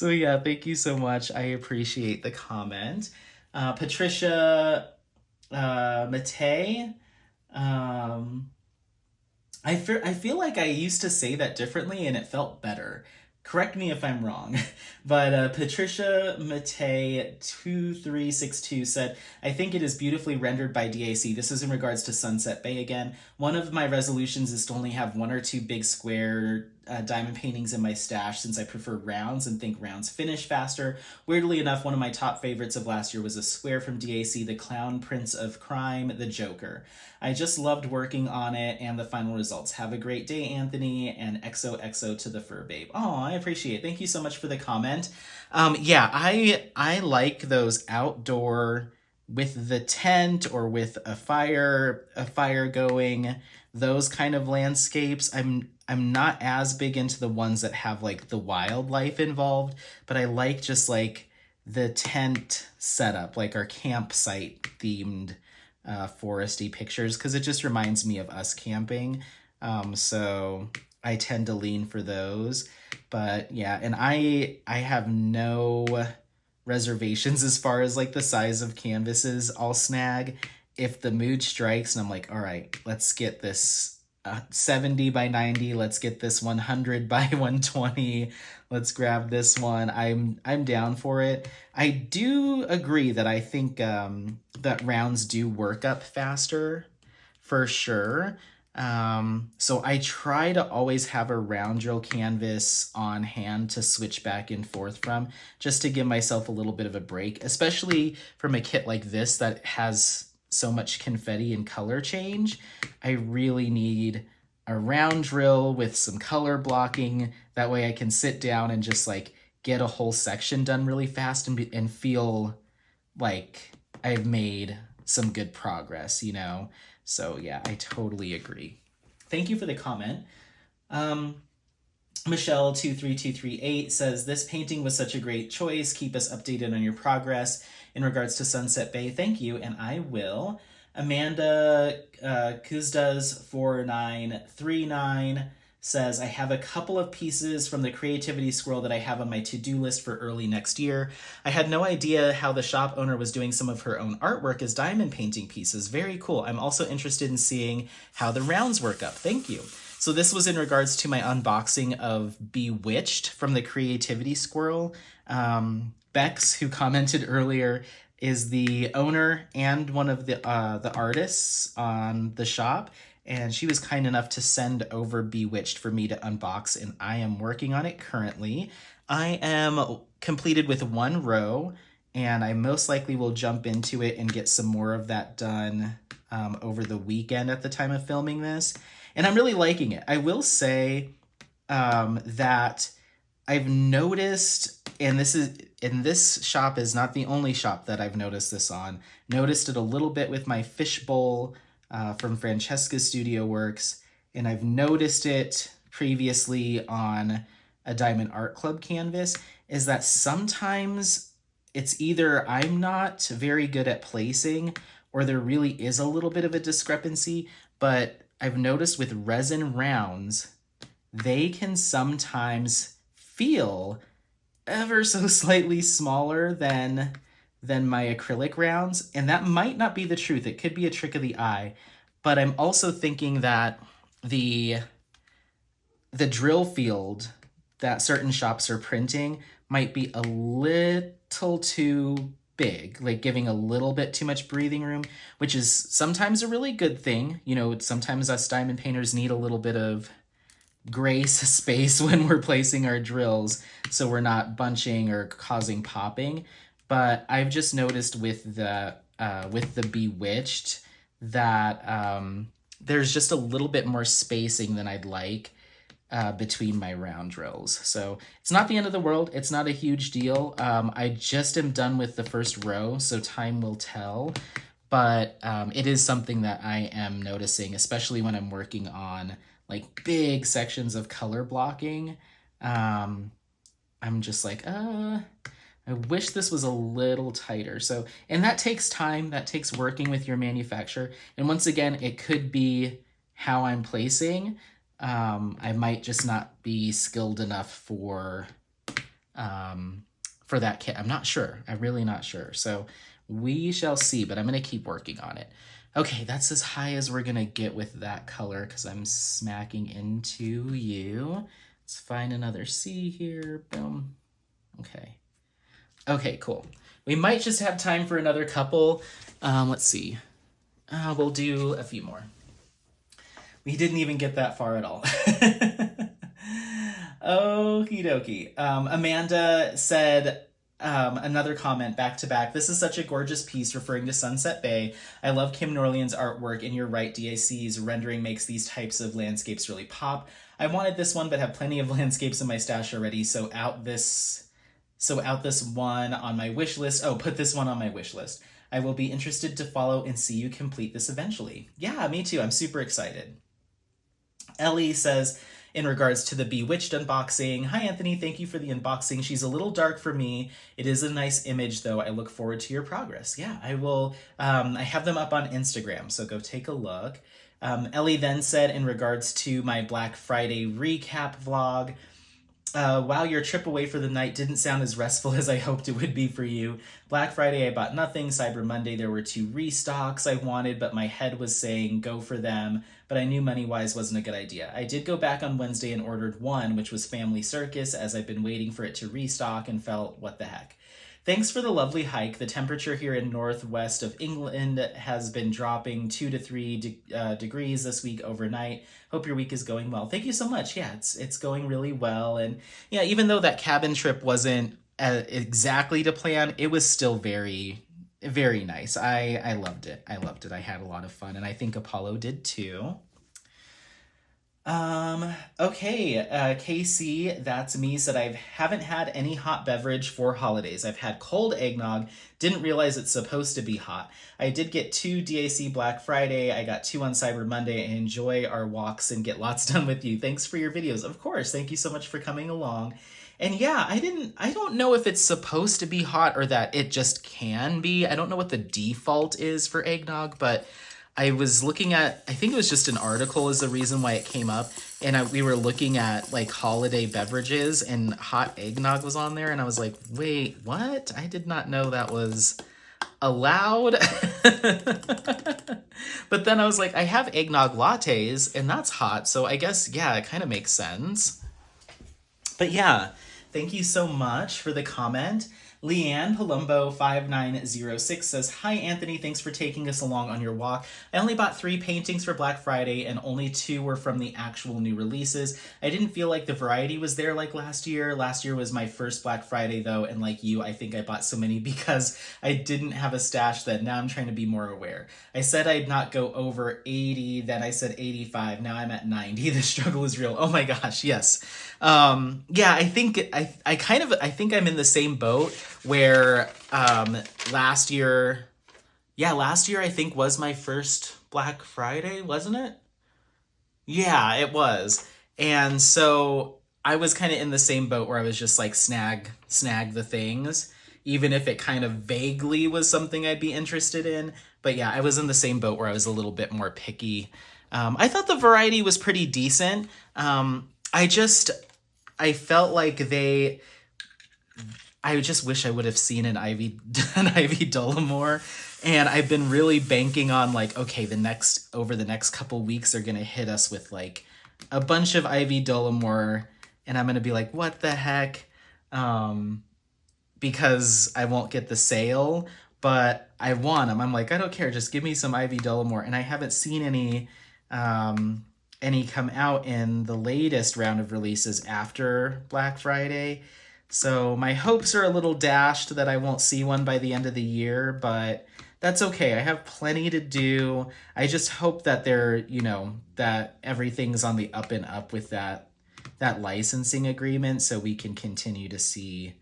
yeah, thank you so much. I appreciate the comment. Patricia Matei, I feel like I used to say that differently and it felt better. Correct me if I'm wrong, but Patricia Matei 2362 said, I think it is beautifully rendered by DAC. This is in regards to Sunset Bay again. One of my resolutions is to only have 1 or 2 big square diamond paintings in my stash, since I prefer rounds and think rounds finish faster. Weirdly enough, one of my top favorites of last year was a square from DAC, the Clown Prince of Crime, the Joker. I just loved working on it and the final results. Have a great day, Anthony, and XOXO to the fur babe. Oh, I appreciate it. Thank you so much for the comment. Yeah, I like those outdoor with the tent or with a fire going, those kind of landscapes. I'm not as big into the ones that have like the wildlife involved, but I like just like the tent setup, like our campsite themed foresty pictures, because it just reminds me of us camping. So I tend to lean for those. But yeah, and I have no reservations as far as like the size of canvases I'll snag. If the mood strikes and I'm like, all right, let's get this 70 by 90, let's get this 100 by 120, let's grab this one, I'm down for it. I do agree that I think that rounds do work up faster for sure. So I try to always have a round drill canvas on hand to switch back and forth from, just to give myself a little bit of a break, especially from a kit like this that has so much confetti and color change. I really need a round drill with some color blocking. That way I can sit down and just like get a whole section done really fast and feel like I've made some good progress, you know? So yeah, I totally agree. Thank you for the comment. Michelle23238 says, this painting was such a great choice. Keep us updated on your progress in regards to Sunset Bay. Thank you, and I will. Amanda Kuzdas4939 says, I have a couple of pieces from the creativity squirrel that I have on my to-do list for early next year. I had no idea how the shop owner was doing some of her own artwork as diamond painting pieces. Very cool. I'm also interested in seeing how the rounds work up. Thank you. So this was in regards to my unboxing of Bewitched from the Creativity Squirrel. Bex, who commented earlier, is the owner and one of the artists on the shop, and she was kind enough to send over Bewitched for me to unbox, and I am working on it currently. I am completed with one row, and I most likely will jump into it and get some more of that done over the weekend at the time of filming this. And I'm really liking it. I will say that I've noticed, and this shop is not the only shop that I've noticed this on. Noticed it a little bit with my fishbowl from Francesca's Studio Works, and I've noticed it previously on a Diamond Art Club canvas, is that sometimes it's either I'm not very good at placing or there really is a little bit of a discrepancy, but I've noticed with resin rounds, they can sometimes feel ever so slightly smaller than my acrylic rounds, and that might not be the truth. It could be a trick of the eye, but I'm also thinking that the drill field that certain shops are printing might be a little too big, like giving a little bit too much breathing room, which is sometimes a really good thing. You know, sometimes us diamond painters need a little bit of grace space when we're placing our drills so we're not bunching or causing popping. But I've just noticed with the Bewitched that there's just a little bit more spacing than I'd like between my round drills. So it's not the end of the world. It's not a huge deal. I just am done with the first row, so time will tell. But it is something that I am noticing, especially when I'm working on like big sections of color blocking. I'm just like, I wish this was a little tighter. So, and that takes time. That takes working with your manufacturer. And once again, it could be how I'm placing. I might just not be skilled enough for that kit. I'm not sure. I'm really not sure. So we shall see, but I'm going to keep working on it. Okay, that's as high as we're going to get with that color because I'm smacking into you. Let's find another C here. Boom. Okay. Okay, cool. We might just have time for another couple. Let's see. We'll do a few more. We didn't even get that far at all. Okie dokie. Amanda said, another comment back to back. This is such a gorgeous piece referring to Sunset Bay. I love Kim Norlian's artwork, and you're right, DIC's rendering makes these types of landscapes really pop. I wanted this one, but have plenty of landscapes in my stash already, so out this one on my wish list. Oh, put this one on my wish list. I will be interested to follow and see you complete this eventually. Yeah, me too. I'm super excited. Ellie says, in regards to the Bewitched unboxing, hi Anthony, thank you for the unboxing. She's a little dark for me. It is a nice image though. I look forward to your progress. Yeah, I will. I have them up on Instagram, so go take a look. Ellie then said, in regards to my Black Friday recap vlog, wow, your trip away for the night didn't sound as restful as I hoped it would be for you. Black Friday, I bought nothing. Cyber Monday, there were 2 restocks I wanted, but my head was saying go for them, but I knew money-wise wasn't a good idea. I did go back on Wednesday and ordered one, which was Family Circus, as I've been waiting for it to restock and felt, what the heck. Thanks for the lovely hike. The temperature here in northwest of England has been dropping 2 to 3 degrees this week overnight. Hope your week is going well. Thank you so much. Yeah, it's going really well. And yeah, even though that cabin trip wasn't exactly to plan, it was still very, very nice. I loved it. I loved it. I had a lot of fun, and I think Apollo did too. Okay, KC, that's me, said I haven't had any hot beverage for holidays. I've had cold eggnog, didn't realize it's supposed to be hot. I did get 2 DAC Black Friday, I got 2 on Cyber Monday. I enjoy our walks and get lots done with you. Thanks for your videos. Of course, thank you so much for coming along. And yeah, I don't know if it's supposed to be hot or that it just can be. I don't know what the default is for eggnog, but I was looking at, I think it was just an article is the reason why it came up. And we were looking at like holiday beverages and hot eggnog was on there. And I was like, wait, what? I did not know that was allowed. But then I was like, I have eggnog lattes and that's hot. So I guess, yeah, it kind of makes sense. But yeah, thank you so much for the comment. Leanne Palumbo 5906 says, "Hi Anthony, thanks for taking us along on your walk. I only bought 3 paintings for Black Friday and only 2 were from the actual new releases. I didn't feel like the variety was there like last year. Last year was my first Black Friday though, and like you, I think I bought so many because I didn't have a stash that now I'm trying to be more aware. I said I'd not go over 80, then I said 85, now I'm at 90. The struggle is real." Oh my gosh, yes. Yeah, I think I think I'm in the same boat where last year I think was my first Black Friday, wasn't it? Yeah, it was. And so I was kind of in the same boat where I was just like snag the things, even if it kind of vaguely was something I'd be interested in. But yeah, I was in the same boat where I was a little bit more picky. I thought the variety was pretty decent. I felt like I just wish I would have seen an Ivy Dollamore, and I've been really banking on like, okay, over the next couple weeks are gonna hit us with like a bunch of Ivy Dollamore, and I'm gonna be like, what the heck, because I won't get the sale, but I want them. I'm like, I don't care, just give me some Ivy Dollamore, and I haven't seen any come out in the latest round of releases after Black Friday. So my hopes are a little dashed that I won't see one by the end of the year, but that's okay. I have plenty to do. I just hope that that everything's on the up and up with that licensing agreement so we can continue to see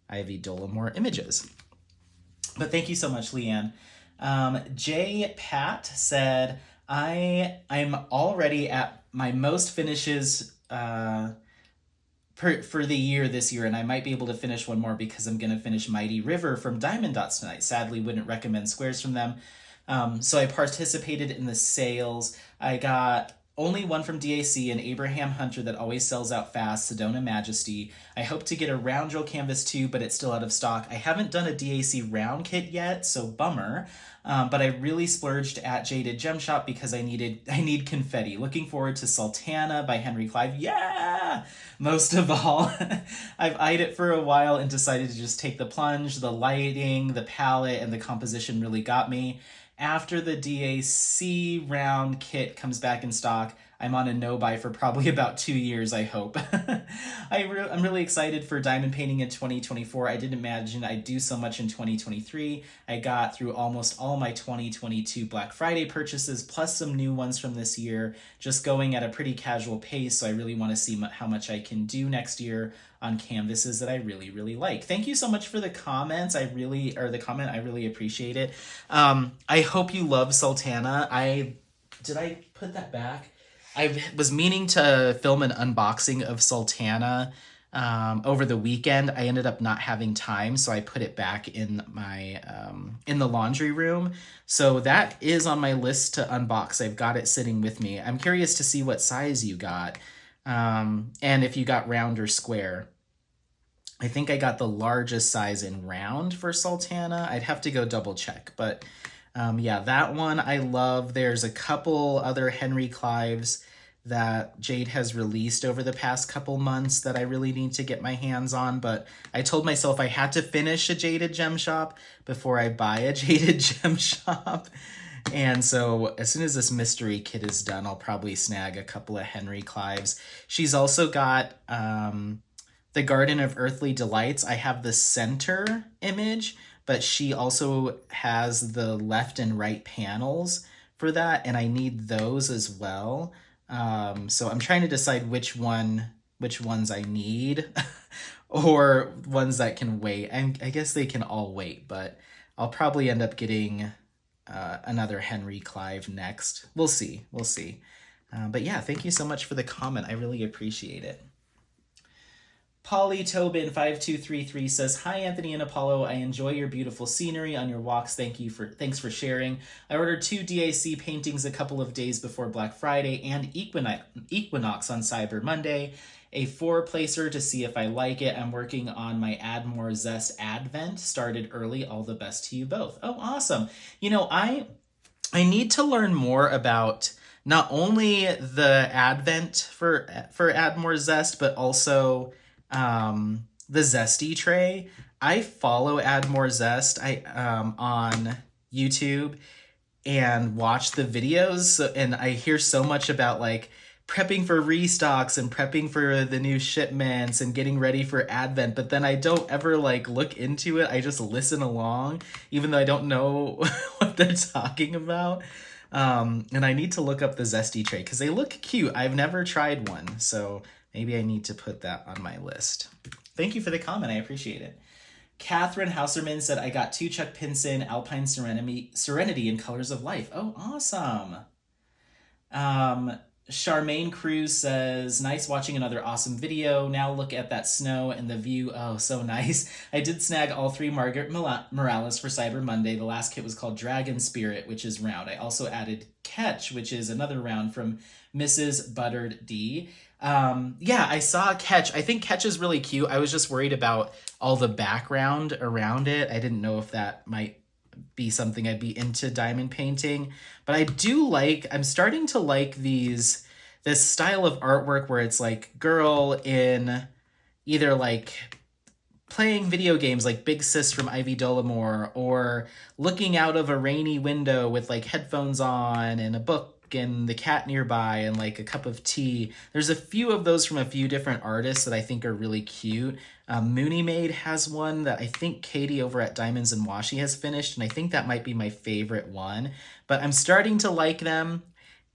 Ivy Dollamore images. But thank you so much, Leanne. J. Pat said, I'm already at my most finishes for the year this year, and I might be able to finish one more because I'm going to finish Mighty River from Diamond Dots tonight. Sadly, wouldn't recommend squares from them. So I participated in the sales. I got only one from DAC, an Abraham Hunter that always sells out fast, Sedona Majesty. I hope to get a round drill canvas too, but it's still out of stock. I haven't done a DAC round kit yet, so bummer. But I really splurged at Jaded Gem Shop because I need confetti. Looking forward to Sultana by Henry Clive. Yeah! Most of all, I've eyed it for a while and decided to just take the plunge. The lighting, the palette, and the composition really got me. After the DAC round kit comes back in stock, I'm on a no-buy for probably about 2 years, I hope. I'm really excited for diamond painting in 2024. I didn't imagine I'd do so much in 2023. I got through almost all my 2022 Black Friday purchases, plus some new ones from this year, just going at a pretty casual pace, so I really want to see how much I can do next year on canvases that I really, really like. Thank you so much for the comments. I really appreciate it. I hope you love Sultana. Did I put that back? I was meaning to film an unboxing of Sultana over the weekend. I ended up not having time, so I put it back in my in the laundry room. So that is on my list to unbox. I've got it sitting with me. I'm curious to see what size you got, and if you got round or square. I think I got the largest size in round for Sultana. I'd have to go double check, but yeah, that one I love. There's a couple other Henry Clives that Jade has released over the past couple months that I really need to get my hands on, but I told myself I had to finish a Jaded Gem Shop before I buy a Jaded Gem Shop. And so as soon as this mystery kit is done, I'll probably snag a couple of Henry Clives. She's also got the Garden of Earthly Delights. I have the center image, but she also has the left and right panels for that, and I need those as well. So I'm trying to decide which ones I need or ones that can wait. I guess they can all wait, but I'll probably end up getting another Henry Clive next. We'll see. We'll see. But yeah, thank you so much for the comment. I really appreciate it. Polly Tobin 5233 says, "Hi Anthony and Apollo, I enjoy your beautiful scenery on your walks. Thanks for sharing. I ordered 2 DAC paintings a couple of days before Black Friday and Equinox on Cyber Monday. A 4-placer to see if I like it. I'm working on my Add More Zest Advent. Started early. All the best to you both." Oh, awesome. You know, I need to learn more about not only the Advent for Add More Zest, but also the Zesty tray. I follow Add More Zest on YouTube and watch the videos, and I hear so much about like prepping for restocks and prepping for the new shipments and getting ready for Advent, but then I don't ever like look into it. I just listen along, even though I don't know what they're talking about. And I need to look up the Zesty tray because they look cute. I've never tried one, so maybe I need to put that on my list. Thank you for the comment. I appreciate it. Catherine Hauserman said, "I got 2 Chuck Pinson Alpine Serenity in Colors of Life." Oh, awesome. Charmaine Cruz says, "Nice watching another awesome video. Now look at that snow and the view. Oh, so nice. I did snag all 3 Margaret Morales for Cyber Monday. The last kit was called Dragon Spirit, which is round. I also added Catch, which is another round from Mrs. Buttered D. Yeah, I saw Catch. I think Catch is really cute. I was just worried about all the background around it. I didn't know if that might be something I'd be into diamond painting, but I'm starting to like this style of artwork where it's like girl in either like playing video games like Big Sis from Ivy Dollamore, or looking out of a rainy window with like headphones on and a book and the cat nearby and like a cup of tea. There's a few of those from a few different artists that I think are really cute. Mooney Maid has one that I think Katie over at Diamonds and Washi has finished, and I think that might be my favorite one. But I'm starting to like them,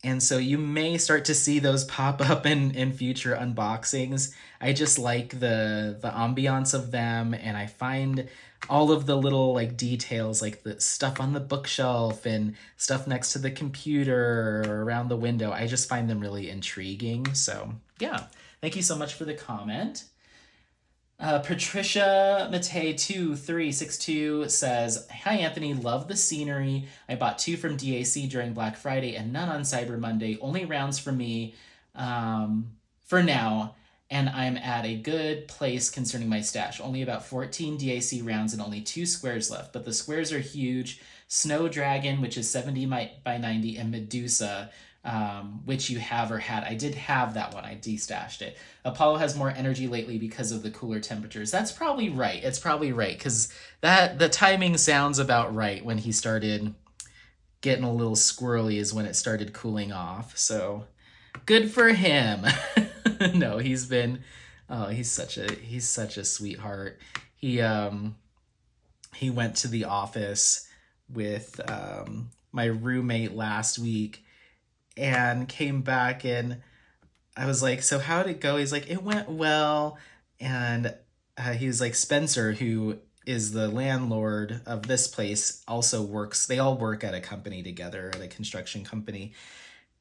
and so you may start to see those pop up in future unboxings. I just like the ambiance of them, and I find all of the little like details, like the stuff on the bookshelf and stuff next to the computer or around the window. I just find them really intriguing. So yeah, thank you so much for the comment. Patricia Matei 2362 says, "Hi Anthony, love the scenery. I bought 2 from DAC during Black Friday and none on Cyber Monday. Only rounds for me for now, and I'm at a good place concerning my stash. Only about 14 DAC rounds and only 2 squares left, but the squares are huge. Snow Dragon, which is 70 by 90, and Medusa, which you have or had." I did have that one. I destashed it. "Apollo has more energy lately because of the cooler temperatures." That's probably right. It's probably right, because the timing sounds about right. When he started getting a little squirrely is when it started cooling off. So good for him. No, he's such a sweetheart. He went to the office with my roommate last week and came back, and I was like, "So how'd it go?" He's like, "It went well." And he was like, Spencer, who is the landlord of this place, also works. They all work at a company together, at a construction company.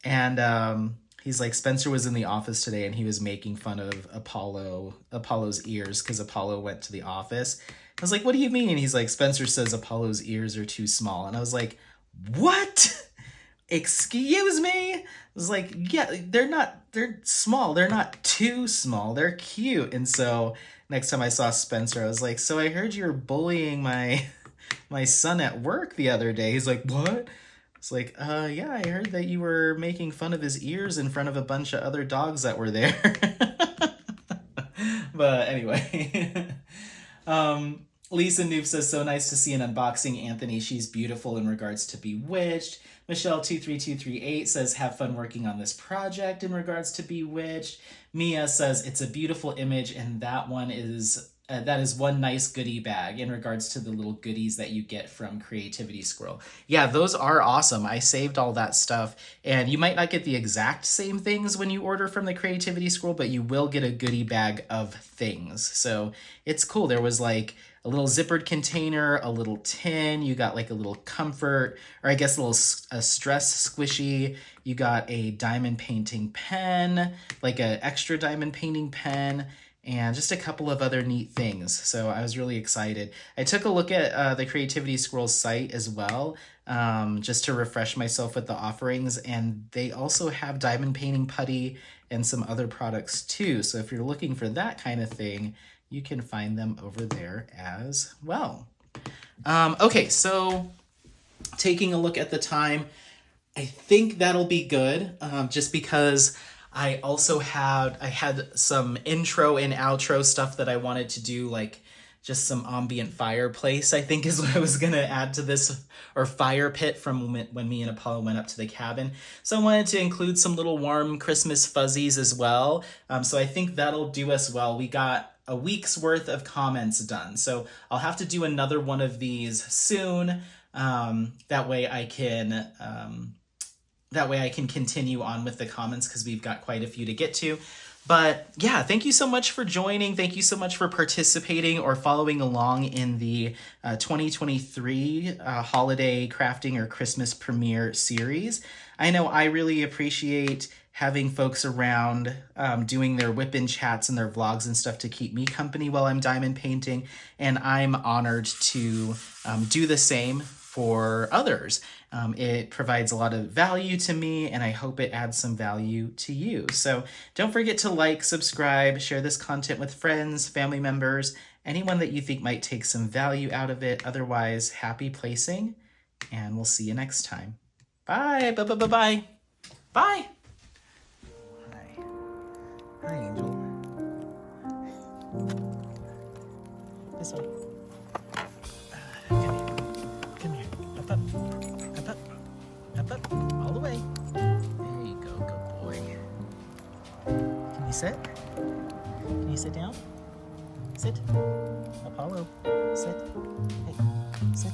And he's like, "Spencer was in the office today and he was making fun of Apollo's ears because Apollo went to the office." I was like, "What do you mean?" He's like, "Spencer says Apollo's ears are too small." And I was like, "What? Excuse me?" I was like, "Yeah, they're small. They're not too small. They're cute." And so next time I saw Spencer, I was like, "So I heard you were bullying my son at work the other day." He's like, "What?" It's like, yeah, I heard that you were making fun of his ears in front of a bunch of other dogs that were there." But anyway, Lisa Noob says, "So nice to see an unboxing, Anthony. She's beautiful in regards to Bewitched." Michelle 23238 says, "Have fun working on this project in regards to Bewitched." Mia says, "It's a beautiful image, and that one is that is one nice goodie bag in regards to the little goodies that you get from Creativity Squirrel. Yeah, those are awesome. I saved all that stuff, and you might not get the exact same things when you order from the Creativity Squirrel, but you will get a goodie bag of things. So it's cool. There was like a little zippered container, a little tin, you got like a little comfort, or I guess a stress squishy. You got a diamond painting pen, like an extra diamond painting pen, and just a couple of other neat things. So I was really excited. I took a look at the Creativity Squirrel site as well, just to refresh myself with the offerings, and they also have diamond painting putty and some other products too. So if you're looking for that kind of thing, you can find them over there as well. Okay, so taking a look at the time, I think that'll be good, just because I had some intro and outro stuff that I wanted to do, like just some ambient fireplace, I think is what I was going to add to this, or fire pit from when me and Apollo went up to the cabin. So I wanted to include some little warm Christmas fuzzies as well. So I think that'll do us well. We got a week's worth of comments done. So I'll have to do another one of these soon. That way I can continue on with the comments, because we've got quite a few to get to. But yeah, thank you so much for joining. Thank you so much for participating or following along in the 2023 holiday crafting or Christmas premiere series. I know I really appreciate having folks around doing their WIP chats and their vlogs and stuff to keep me company while I'm diamond painting. And I'm honored to do the same for others. It provides a lot of value to me, and I hope it adds some value to you. So don't forget to like, subscribe, share this content with friends, family members, anyone that you think might take some value out of it. Otherwise, happy placing, and we'll see you next time. Bye. Bye. Bye. Hi. Hi, Angel. This way. Come here. Up, all the way. There you go, good boy. Can you sit? Can you sit down? Sit. Apollo, sit. Hey, sit.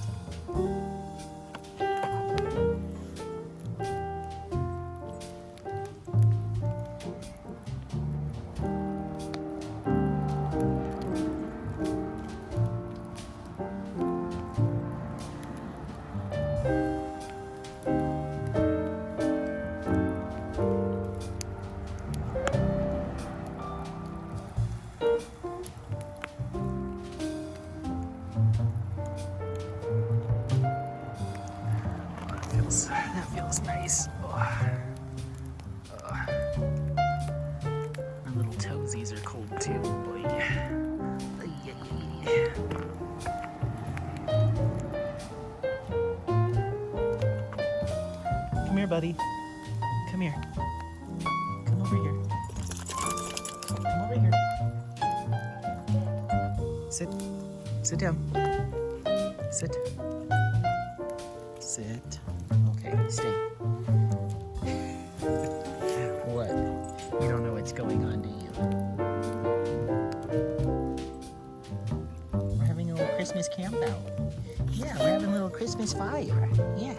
That feels nice. My little toesies are cold too. Boy. Come here, buddy. Come here. Come over here. Come over here. Sit. Sit down. Sit. Sit. Okay, stay. What? You don't know what's going on, do you? We're having a little Christmas camp out. Yeah, we're having a little Christmas fire. Yeah.